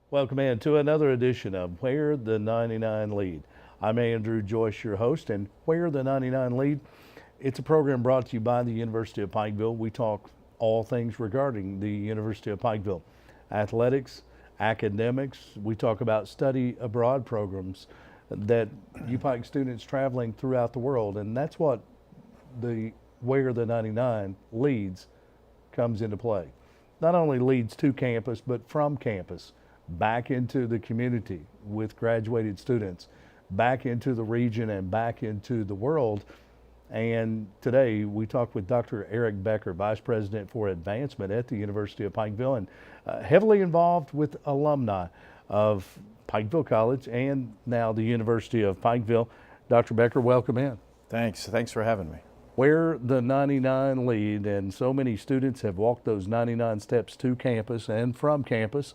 Welcome in to another edition of Where the 99 Lead. I'm Andrew Joyce, your host, and Where the 99 Lead, it's a program brought to you by the University of Pikeville. We talk all things regarding the University of Pikeville. Athletics, academics, we talk about study abroad programs that UPike students traveling throughout the world, and that's what the Where the 99 Leads comes into play. Not only leads to campus, but from campus back into the community with graduated students, back into the region and back into the world. And today we talk with Dr. Eric Becker, Vice President for Advancement at the University of Pikeville, and heavily involved with alumni of Pikeville College and now the University of Pikeville. Dr. Becker, welcome in. Thanks for having me. Where the 99 Lead, and so many students have walked those 99 steps to campus and from campus.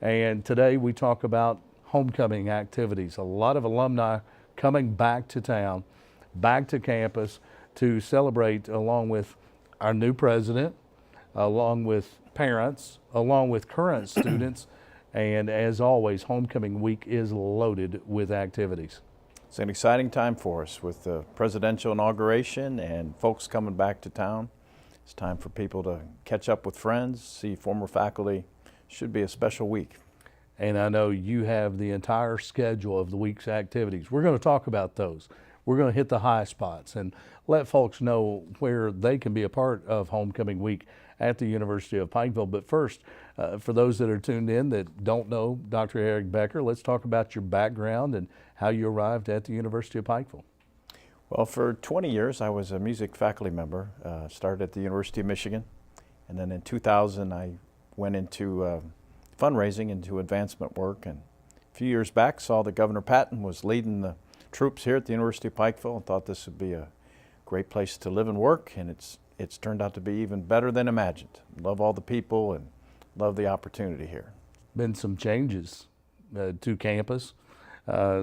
And today we talk about homecoming activities. A lot of alumni coming back to town, back to campus to celebrate along with our new president, along with parents, along with current students. And as always, homecoming week is loaded with activities. It's an exciting time for us with the presidential inauguration and folks coming back to town. It's time for people to catch up with friends, see former faculty. Should be a special week. And I know you have the entire schedule of the week's activities. We're going to talk about those. We're going to hit the high spots and let folks know where they can be a part of homecoming week at the University of Pikeville. But first, for those that are tuned in that don't know Dr. Eric Becker, let's talk about your background and how you arrived at the University of Pikeville. Well, for 20 years I was a music faculty member. Started at the University of Michigan, and then in 2000 I went into fundraising, into advancement work, and a few years back saw that Governor Patton was leading the troops here at the University of Pikeville and thought this would be a great place to live and work, and it's turned out to be even better than imagined. Love all the people and love the opportunity here. Been some changes to campus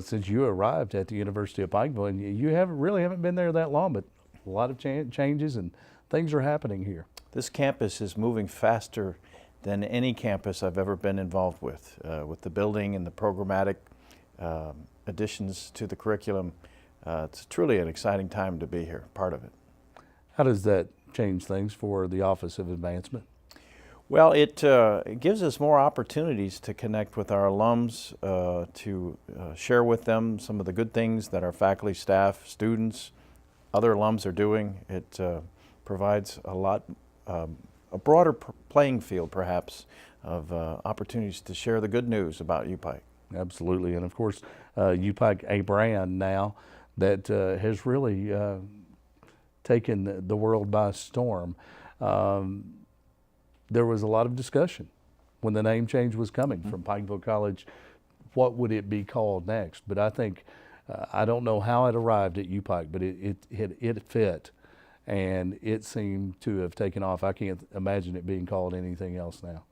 since you arrived at the University of Pikeville, and you haven't been there that long, but a lot of changes and things are happening here. This campus is moving faster than any campus I've ever been involved with the building and the programmatic additions to the curriculum. It's truly an exciting time to be here, part of it. How does that change things for the Office of Advancement? Well, it gives us more opportunities to connect with our alums, to share with them some of the good things that our faculty, staff, students, other alums are doing. It provides a broader playing field, perhaps, of opportunities to share the good news about UPike. Absolutely, and of course, UPike, a brand now that has really taken the world by storm. There was a lot of discussion when the name change was coming from Pikeville College. What would it be called next? But I think, I don't know how it arrived at UPike, but it fit. And it seemed to have taken off. I can't imagine it being called anything else now.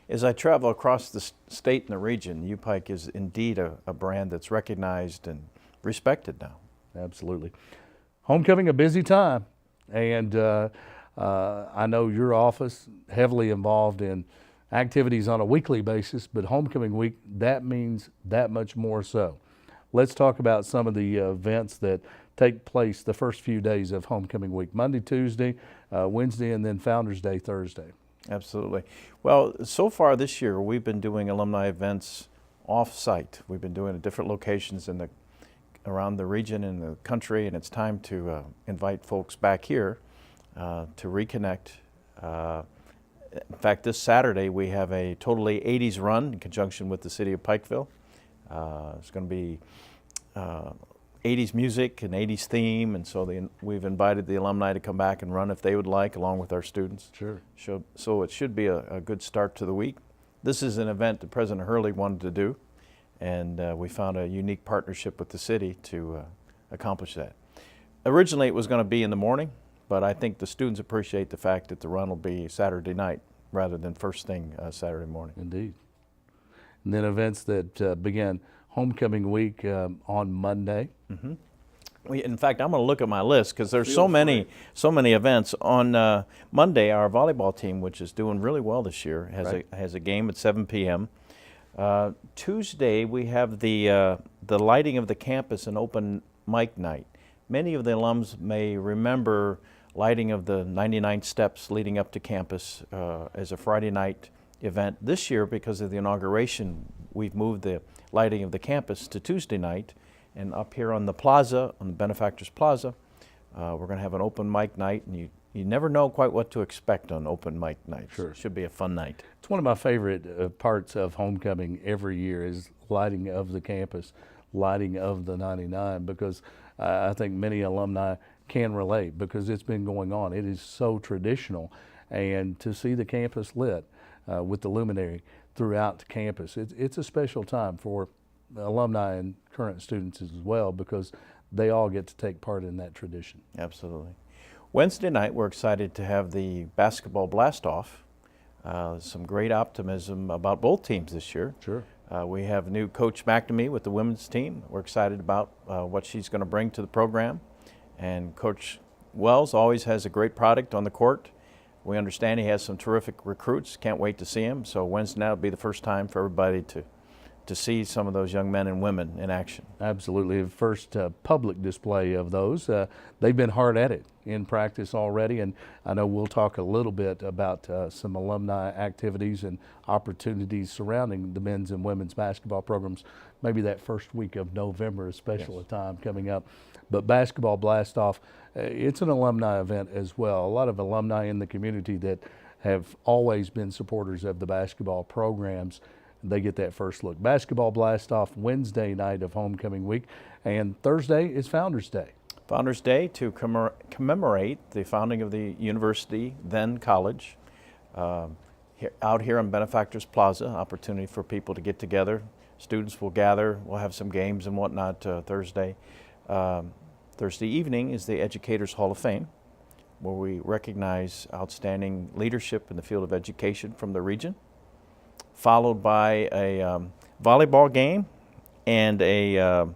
As I travel across the state and the region, UPike is indeed a brand that's recognized and respected now. Absolutely. Homecoming, a busy time. And I know your office heavily involved in activities on a weekly basis, but homecoming week, that means that much more so. Let's talk about some of the events that take place the first few days of homecoming week, Monday, Tuesday, Wednesday, and then Founders Day Thursday. Absolutely. Well, so far this year we've been doing alumni events off-site. We've been doing at different locations around the region and the country, and it's time to invite folks back here to reconnect. In fact, this Saturday we have a totally 80s run in conjunction with the City of Pikeville. It's going to be 80s music and 80s theme, and so we've invited the alumni to come back and run if they would like, along with our students. Sure. So it should be a good start to the week. This is an event that President Hurley wanted to do, and we found a unique partnership with the city to accomplish that. Originally it was going to be in the morning, but I think the students appreciate the fact that the run will be Saturday night rather than first thing Saturday morning. Indeed. And then events that begin homecoming week on Monday. Mm-hmm. In fact, I'm going to look at my list because there's so many events. On Monday, our volleyball team, which is doing really well this year, has a game at 7 p.m. Tuesday, we have the lighting of the campus and open mic night. Many of the alums may remember lighting of the 99 steps leading up to campus as a Friday night event. This year, because of the inauguration, we've moved the lighting of the campus to Tuesday night. And up here on the plaza, on the Benefactors Plaza, we're going to have an open mic night, and you never know quite what to expect on open mic night. Sure. It should be a fun night. It's one of my favorite parts of homecoming every year is lighting of the campus, lighting of the 99, because I think many alumni can relate because it's been going on. It is so traditional, and to see the campus lit with the luminary throughout the campus, it's a special time for alumni and current students as well because they all get to take part in that tradition. Absolutely. Wednesday night, we're excited to have the basketball blast-off. Some great optimism about both teams this year. Sure. We have new Coach McNamee with the women's team. We're excited about what she's going to bring to the program. And Coach Wells always has a great product on the court. We understand he has some terrific recruits. Can't wait to see him. So Wednesday night will be the first time for everybody to see some of those young men and women in action. Absolutely. The first public display of those. They've been hard at it in practice already, and I know we'll talk a little bit about some alumni activities and opportunities surrounding the men's and women's basketball programs, maybe that first week of November, a special time coming up. But Basketball Blast-Off, it's an alumni event as well. A lot of alumni in the community that have always been supporters of the basketball programs, they get that first look. Basketball Blast-Off Wednesday night of homecoming week, and Thursday is Founders Day. Founders Day to commemorate the founding of the university, then college. Out here on Benefactors Plaza, opportunity for people to get together. Students will gather. We'll have some games and whatnot Thursday. Thursday evening is the Educators Hall of Fame, where we recognize outstanding leadership in the field of education from the region, followed by a volleyball game and a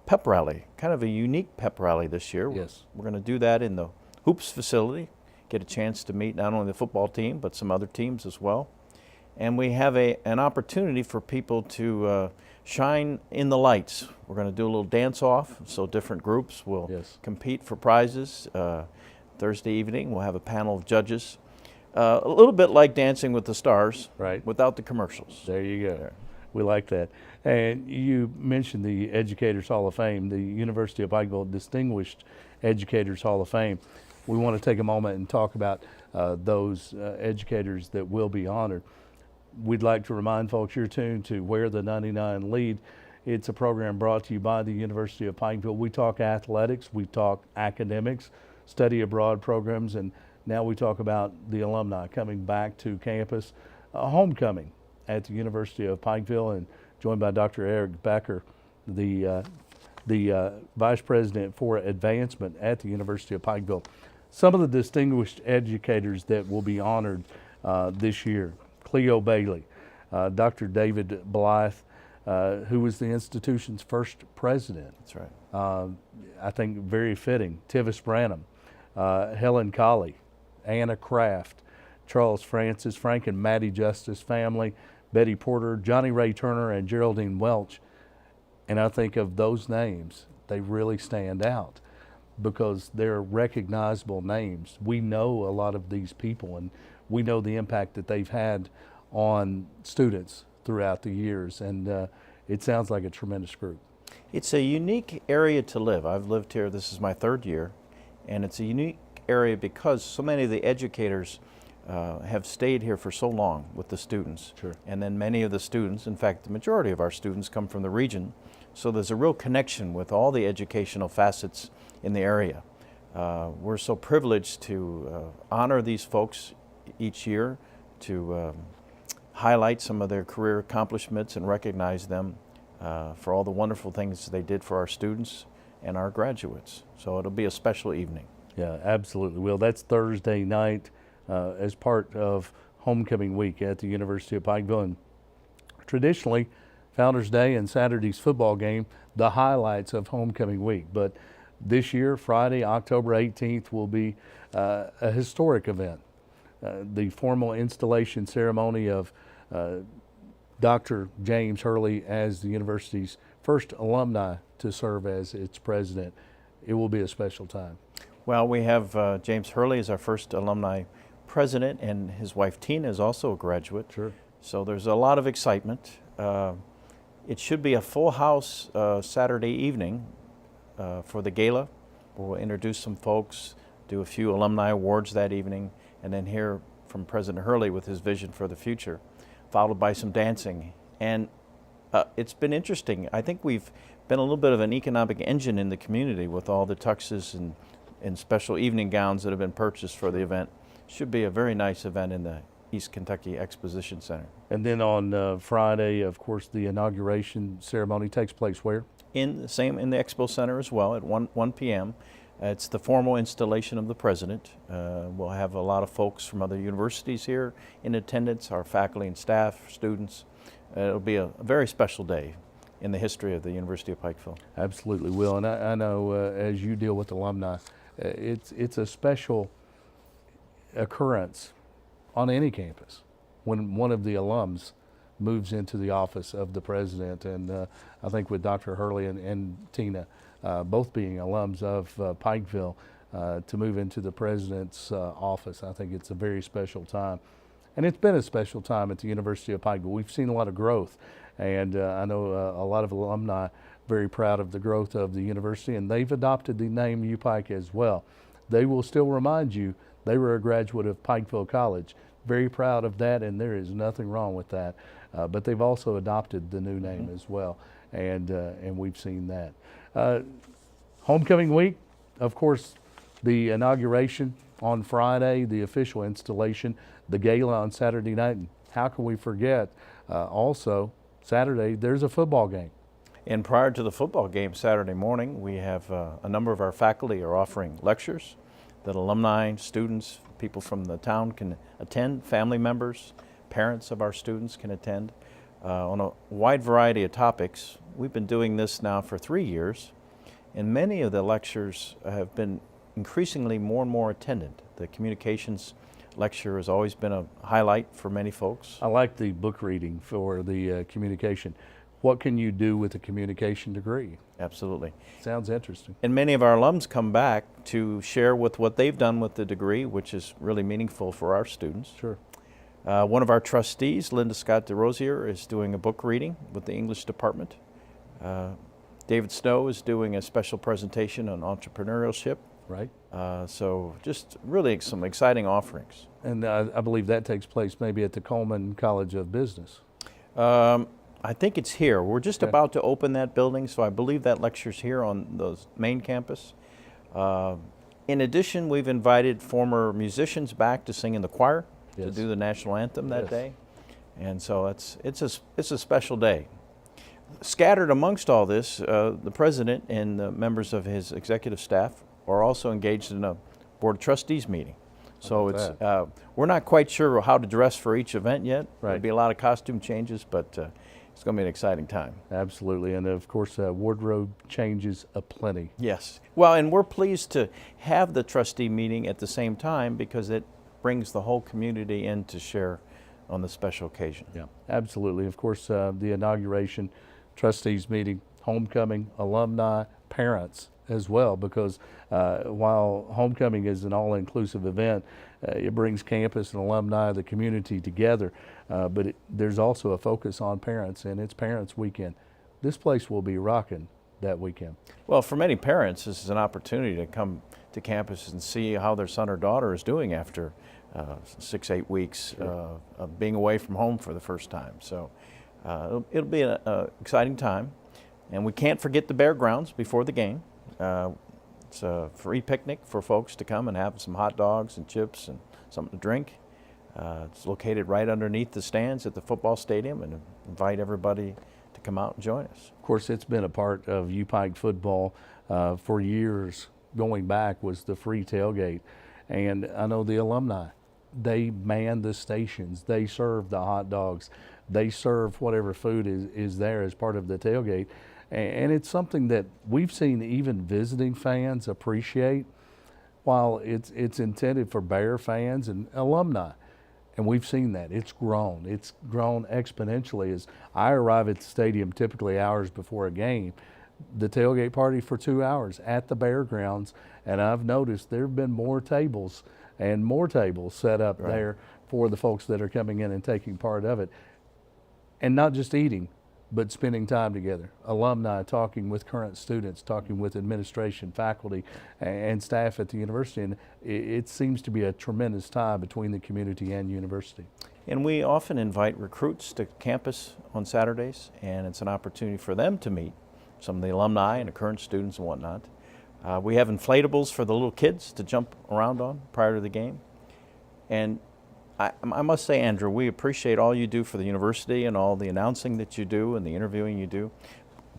pep rally, kind of a unique pep rally this year. Yes. We're going to do that in the Hoops facility, get a chance to meet not only the football team, but some other teams as well. And we have an opportunity for people to shine in the lights. We're going to do a little dance-off, so different groups will compete for prizes. Thursday evening, we'll have a panel of judges. A little bit like Dancing with the Stars, right? Without the commercials. There you go. We like that. And you mentioned the Educators Hall of Fame, the University of Pikeville Distinguished Educators Hall of Fame. We want to take a moment and talk about those educators that will be honored. We'd like to remind folks you're tuned to Where the 99 Lead. It's a program brought to you by the University of Pikeville. We talk athletics, we talk academics, study abroad programs, and now we talk about the alumni coming back to campus, homecoming at the University of Pikeville, and joined by Dr. Eric Becker, the Vice President for Advancement at the University of Pikeville. Some of the distinguished educators that will be honored this year: Cleo Bailey, Dr. David Blythe, who was the institution's first president. That's right. I think very fitting. Tivis Branham, Helen Colley, Anna Kraft, Charles Francis, Frank and Maddie Justice family, Betty Porter, Johnny Ray Turner, and Geraldine Welch. And I think of those names, they really stand out because they're recognizable names. We know a lot of these people, and we know the impact that they've had on students throughout the years, and it sounds like a tremendous group. It's a unique area to live. I've lived here, this is my third year, and it's a unique area because so many of the educators have stayed here for so long with the students. Sure. And then many of the students, in fact the majority of our students, come from the region, so there's a real connection with all the educational facets in the area. We're so privileged to honor these folks each year, to highlight some of their career accomplishments and recognize them for all the wonderful things they did for our students and our graduates. So it'll be a special evening. Yeah, absolutely. Well, that's Thursday night as part of homecoming week at the University of Pikeville. And traditionally, Founders Day and Saturday's football game, the highlights of homecoming week. But this year, Friday, October 18th, will be a historic event. The formal installation ceremony of Dr. James Hurley as the university's first alumni to serve as its president. It will be a special time. Well, we have James Hurley as our first alumni president, and his wife Tina is also a graduate. Sure. So there's a lot of excitement. It should be a full house Saturday evening for the gala. We'll introduce some folks, do a few alumni awards that evening, and then hear from President Hurley with his vision for the future, followed by some dancing. And it's been interesting. I think we've been a little bit of an economic engine in the community with all the tuxes and special evening gowns that have been purchased for the event. Should be a very nice event in the East Kentucky Exposition Center. And then on Friday, of course, the inauguration ceremony takes place where? In the Expo Center as well at 1 p.m. It's the formal installation of the president. We'll have a lot of folks from other universities here in attendance, our faculty and staff, students. It'll be a very special day in the history of the University of Pikeville. Absolutely will. And I know as you deal with alumni, it's a special occurrence on any campus when one of the alums moves into the office of the president. And I think with Dr. Hurley and Tina both being alums of Pikeville, to move into the president's office, I think it's a very special time. And it's been a special time at the University of Pikeville. We've seen a lot of growth, and I know a lot of alumni very proud of the growth of the university, and they've adopted the name UPike as well. They will still remind you they were a graduate of Pikeville College. Very proud of that, and there is nothing wrong with that. But they've also adopted the new name as well, and we've seen that. Homecoming week, of course, the inauguration on Friday, the official installation, the gala on Saturday night. And how can we forget also Saturday, there's a football game. And prior to the football game Saturday morning, we have a number of our faculty are offering lectures that alumni, students, people from the town can attend, family members, parents of our students can attend on a wide variety of topics. We've been doing this now for 3 years, and many of the lectures have been increasingly more and more attended. The communications lecture has always been a highlight for many folks. I like the book reading for the communication. What can you do with a communication degree? Absolutely. Sounds interesting. And many of our alums come back to share with what they've done with the degree, which is really meaningful for our students. Sure. One of our trustees, Linda Scott DeRosier, is doing a book reading with the English department. David Snow is doing a special presentation on entrepreneurship. Right. So just really some exciting offerings. And I believe that takes place maybe at the Coleman College of Business. I think it's here. We're just Okay. about to open that building, so I believe that lecture's here on the main campus. In addition, we've invited former musicians back to sing in the choir to Yes. do the national anthem that Yes. day. And so it's a special day. Scattered amongst all this, the president and the members of his executive staff are also engaged in a board of trustees meeting. So about it's we're not quite sure how to dress for each event yet. Right. There'll be a lot of costume changes, but it's going to be an exciting time. Absolutely. And of course, wardrobe changes aplenty. Yes. Well, and we're pleased to have the trustee meeting at the same time because it brings the whole community in to share on the special occasion. Yeah, absolutely. Of course, the inauguration, trustees meeting, homecoming, alumni, parents as well, because while homecoming is an all-inclusive event, it brings campus and alumni, the community together, but there's also a focus on parents, and it's Parents Weekend. This place will be rocking that weekend. Well, for many parents, this is an opportunity to come to campus and see how their son or daughter is doing after 6-8 weeks of being away from home for the first time. So it'll be an exciting time. And we can't forget the Bear Grounds before the game. It's a free picnic for folks to come and have some hot dogs and chips and something to drink. It's located right underneath the stands at the football stadium, and invite everybody to come out and join us. Of course, it's been a part of UPike football for years. Going back was the free tailgate. And I know the alumni, they man the stations. They serve the hot dogs. They serve whatever food is there as part of the tailgate. And it's something that we've seen even visiting fans appreciate, while it's intended for Bear fans and alumni. And we've seen that. It's grown. It's grown exponentially. As I arrive at the stadium typically hours before a game, the tailgate party for 2 hours at the Bear Grounds, and I've noticed there have been more tables and more tables set up there for the folks that are coming in and taking part of it. And not just eating, but spending time together. Alumni talking with current students, talking with administration, faculty, and staff at the university. And it seems to be a tremendous time between the community and university. And we often invite recruits to campus on Saturdays, and it's an opportunity for them to meet some of the alumni and the current students and whatnot. We have inflatables for the little kids to jump around on prior to the game. And I must say, Andrew, we appreciate all you do for the university and all the announcing that you do and the interviewing you do.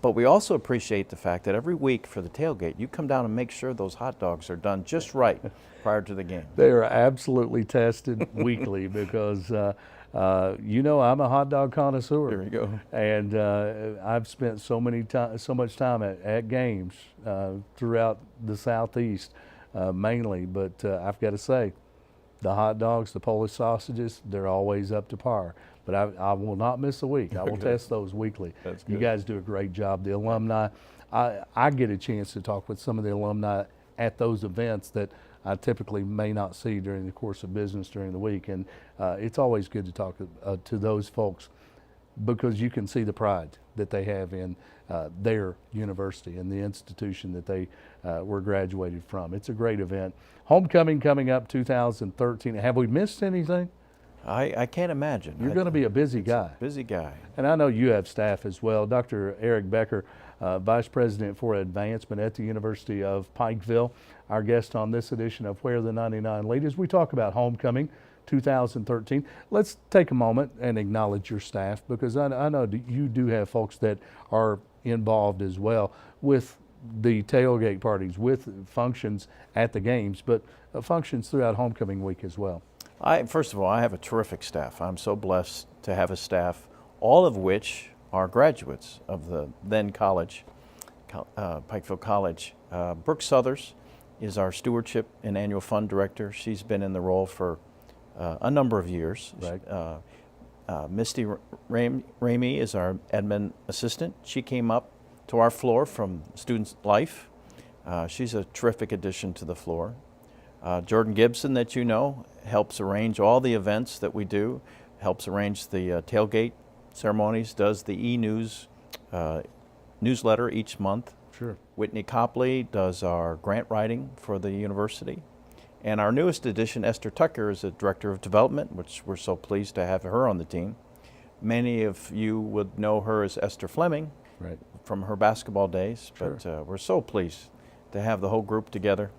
But we also appreciate the fact that every week for the tailgate, you come down and make sure those hot dogs are done just right prior to the game. They are absolutely tested weekly because, you know, I'm a hot dog connoisseur. There you go. And I've spent so much time at games throughout the Southeast, mainly. But I've got to say, the hot dogs, the Polish sausages, they're always up to par. But I will not miss a week. I will test those weekly. That's good. You guys do a great job. The alumni, I get a chance to talk with some of the alumni at those events that I typically may not see during the course of business during the week. And it's always good to talk to those folks because you can see the pride that they have in their university and the institution that they were graduated from. It's a great event. Homecoming coming up 2013. Have we missed anything? I can't imagine. You're going to be a busy guy. Busy guy. And I know you have staff as well. Dr. Eric Becker, Vice President for Advancement at the University of Pikeville, our guest on this edition of Where the 99 Lead. As we talk about Homecoming 2013, let's take a moment and acknowledge your staff because I know you do have folks that are involved as well with the tailgate parties, with functions at the games, but functions throughout Homecoming week as well. First of all, I have a terrific staff. I'm so blessed to have a staff, all of which are graduates of the then college, Pikeville College. Brooke Southers is our Stewardship and Annual Fund Director. She's been in the role for a number of years. Right. Misty Ramey is our admin assistant. She came up to our floor from Student Life. She's a terrific addition to the floor. Jordan Gibson, that you know, helps arrange all the events that we do, helps arrange the tailgate ceremonies, does the e-news newsletter each month. Sure. Whitney Copley does our grant writing for the university. And our newest addition, Esther Tucker, is a Director of Development, which we're so pleased to have her on the team. Many of you would know her as Esther Fleming, Right. from her basketball days, Sure. but we're so pleased to have the whole group together.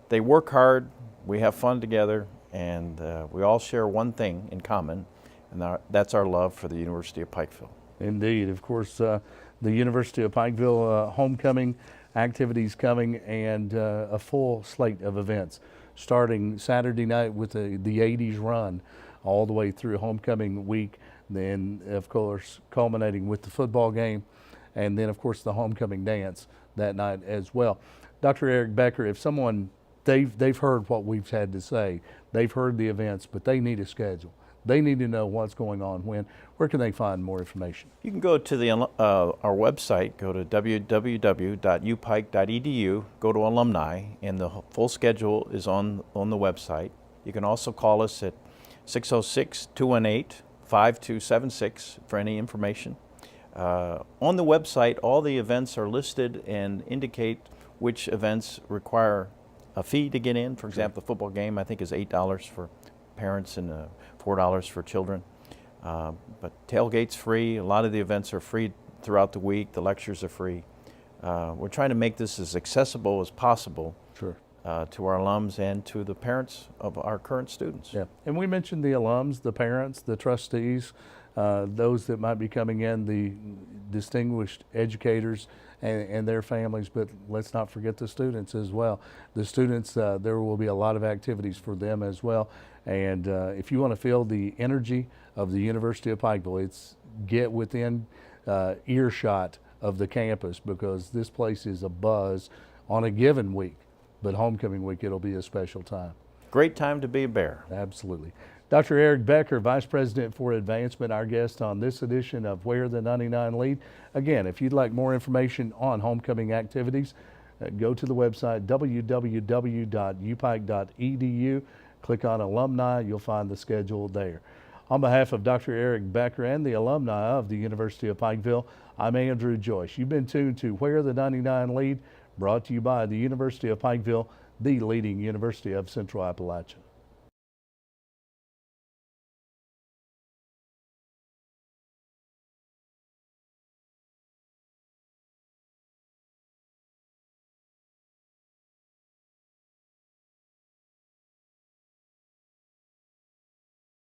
They work hard, we have fun together, and we all share one thing in common, and that's our love for the University of Pikeville. Indeed. Of course, the University of Pikeville homecoming activities coming and a full slate of events starting Saturday night with the 80s run all the way through homecoming week, then of course culminating with the football game, and then of course the homecoming dance that night as well. Dr. Eric Becker, if someone, they've heard what we've had to say, they've heard the events, but they need a schedule. They need to know what's going on when. Where can they find more information? You can go to our website, go to www.upike.edu, go to alumni, and the full schedule is on the website. You can also call us at 606-218-5276 for any information. On the website, all the events are listed and indicate which events require a fee to get in. For example, the football game, I think, is $8 for parents and $4 for children. But tailgate's free. A lot of the events are free throughout the week. The lectures are free. We're trying to make this as accessible as possible. Sure. To our alums and to the parents of our current students. Yeah, and we mentioned the alums, the parents, the trustees, those that might be coming in, the distinguished educators and their families, but let's not forget the students as well. The students, there will be a lot of activities for them as well, and if you want to feel the energy of the University of Pikeville, it's get within earshot of the campus because this place is a buzz on a given week. But homecoming week, it'll be a special time. Great time to be a Bear. Absolutely. Dr. Eric Becker, Vice President for Advancement, our guest on this edition of Where the 99 Lead. Again, if you'd like more information on homecoming activities, go to the website www.upike.edu. Click on Alumni. You'll find the schedule there. On behalf of Dr. Eric Becker and the alumni of the University of Pikeville, I'm Andrew Joyce. You've been tuned to Where the 99 Lead, brought to you by the University of Pikeville, the leading university of Central Appalachia.